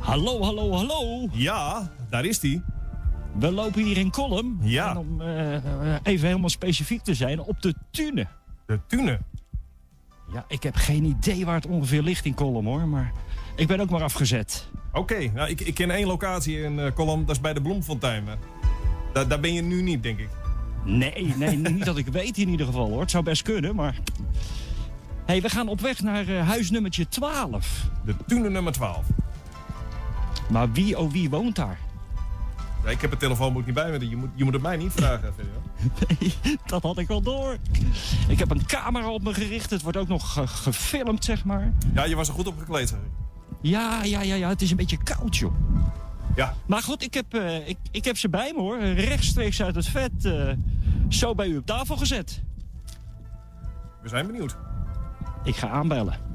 Hallo, hallo, hallo. Ja, daar is die. We lopen hier in Kolm. Ja. En om even helemaal specifiek te zijn, op de Thune. De Thune. Ja, ik heb geen idee waar het ongeveer ligt in Kolm, hoor. Maar ik ben ook maar afgezet. Oké, nou, ik ken één locatie in Kolm, dat is bij de Bloemfontein. Daar ben je nu niet, denk ik. Nee, niet dat ik weet in ieder geval, hoor. Het zou best kunnen, maar... Hey, we gaan op weg naar huisnummertje 12. De Thune nummer 12. Maar wie, oh wie woont daar? Ja, ik heb het telefoonboek niet bij me, je moet het mij niet vragen. Nee, dat had ik wel door. Ik heb een camera op me gericht. Het wordt ook nog gefilmd, zeg maar. Ja, je was er goed op gekleed, zeg ik. Ja, het is een beetje koud, joh. Ja. Maar goed, ik heb ze bij me, hoor. Rechtstreeks uit het vet. Zo bij u op tafel gezet. We zijn benieuwd. Ik ga aanbellen.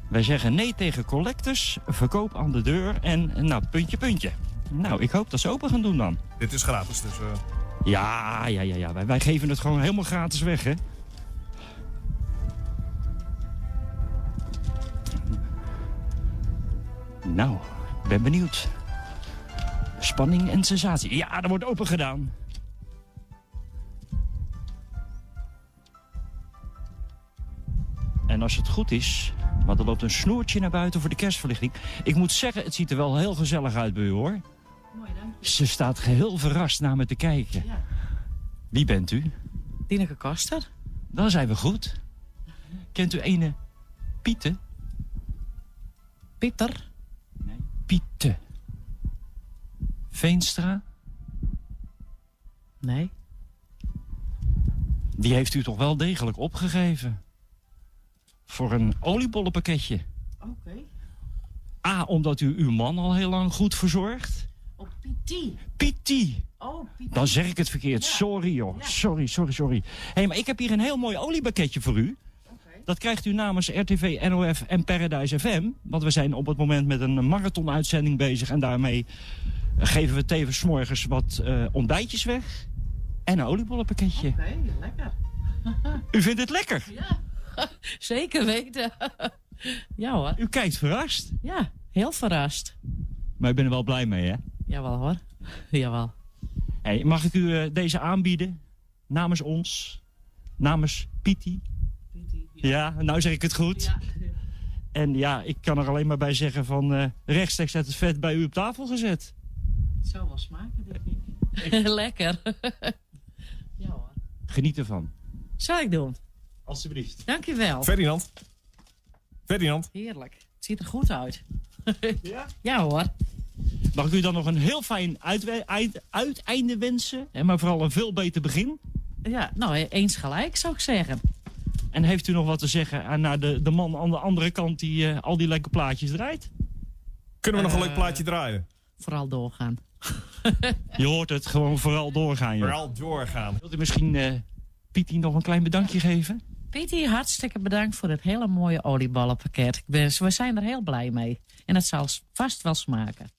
Wij zeggen nee tegen collectors, verkoop aan de deur en nou, puntje. Nou, ik hoop dat ze open gaan doen dan. Dit is gratis, dus... Ja. Wij geven het gewoon helemaal gratis weg, hè. Nou, ik ben benieuwd. Spanning en sensatie. Ja, er wordt open gedaan. En als het goed is, maar er loopt een snoertje naar buiten voor de kerstverlichting. Ik moet zeggen, het ziet er wel heel gezellig uit bij u, hoor. Mooi, dank je. Ze staat geheel verrast naar me te kijken. Ja. Wie bent u? Dineke Koster. Dan zijn we goed. Kent u ene Piete? Pieter. Nee. Piete. Veenstra? Nee. Die heeft u toch wel degelijk opgegeven? Voor een oliebollenpakketje. Oké. A, omdat u uw man al heel lang goed verzorgt. Oh, Pietie. Pietie. Oh, Pietie. Dan zeg ik het verkeerd. Ja. Sorry, joh. Ja. Sorry. Hé, maar ik heb hier een heel mooi oliepakketje voor u. Oké. Dat krijgt u namens RTV, NOF en Paradise FM. Want we zijn op het moment met een marathonuitzending bezig. En daarmee geven we tevens 's morgens wat ontbijtjes weg. En een oliebollenpakketje. Oké, lekker. U vindt het lekker? Ja, zeker weten. Ja hoor. U kijkt verrast. Ja, heel verrast. Maar u bent er wel blij mee, hè? Jawel hoor. Jawel. Hey, mag ik u deze aanbieden? Namens ons? Namens Pietie? Pietie. Ja, nou zeg ik het goed. Ja. En ja, ik kan er alleen maar bij zeggen van rechtstreeks uit het vet bij u op tafel gezet. Het zou wel smaken, denk ik. Lekker. Ja hoor. Geniet ervan. Zal ik doen. Alsjeblieft. Dankjewel. Ferdinand. Heerlijk. Het ziet er goed uit. Ja? Ja hoor. Mag ik u dan nog een heel fijn uiteinde wensen? En maar vooral een veel beter begin. Ja, nou eens gelijk zou ik zeggen. En heeft u nog wat te zeggen naar de man aan de andere kant die al die lekkere plaatjes draait? Kunnen we nog een leuk plaatje draaien? Vooral doorgaan. Je hoort het, gewoon vooral doorgaan, joh. Vooral doorgaan. Wilt u misschien Pietie nog een klein bedankje geven? Pietie, hartstikke bedankt voor het hele mooie olieballenpakket. We zijn er heel blij mee. En het zal vast wel smaken.